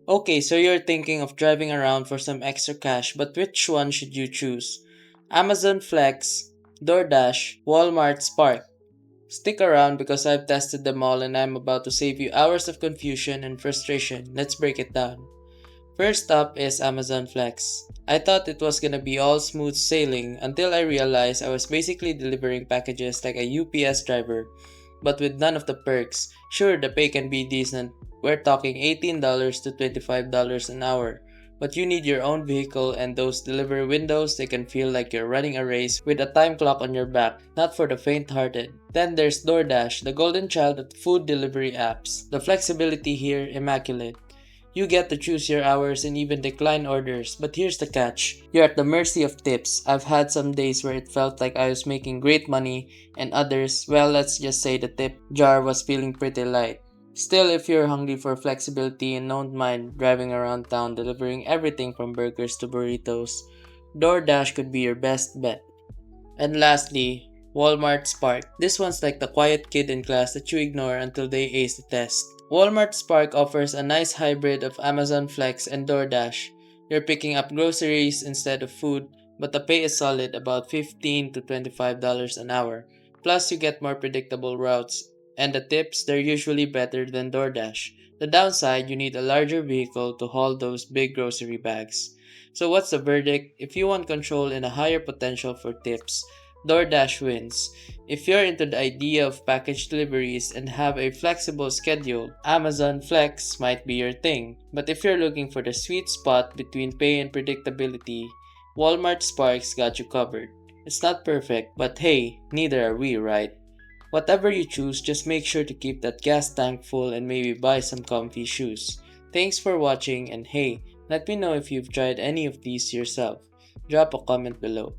Okay, so you're thinking of driving around for some extra cash, but which one should you choose? Amazon Flex, DoorDash, Walmart Spark. Stick around because I've tested them all and I'm about to save you hours of confusion and frustration. Let's break it down. First up is Amazon Flex. I thought it was gonna be all smooth sailing until I realized I was basically delivering packages like a UPS driver, but with none of the perks. Sure, the pay can be decent. We're talking $18 to $25 an hour. But you need your own vehicle and those delivery windows, they can feel like you're running a race with a time clock on your back, not for the faint-hearted. Then there's DoorDash, the golden child of food delivery apps. The flexibility here, immaculate. You get to choose your hours and even decline orders, but here's the catch. You're at the mercy of tips. I've had some days where it felt like I was making great money, and others, well, let's just say the tip jar was feeling pretty light. Still, if you're hungry for flexibility and don't mind driving around town delivering everything from burgers to burritos, DoorDash could be your best bet. And lastly, Walmart Spark. This one's like the quiet kid in class that you ignore until they ace the test. Walmart Spark offers a nice hybrid of Amazon Flex and DoorDash. You're picking up groceries instead of food, but the pay is solid, about $15 to $25 an hour. Plus, you get more predictable routes, and the tips, they're usually better than DoorDash. The downside, you need a larger vehicle to haul those big grocery bags. So what's the verdict? If you want control and a higher potential for tips, DoorDash wins. If you're into the idea of package deliveries and have a flexible schedule, Amazon Flex might be your thing. But if you're looking for the sweet spot between pay and predictability, Walmart Sparks got you covered. It's not perfect, but hey, neither are we, right? Whatever you choose, just make sure to keep that gas tank full and maybe buy some comfy shoes. Thanks for watching, and hey, let me know if you've tried any of these yourself. Drop a comment below.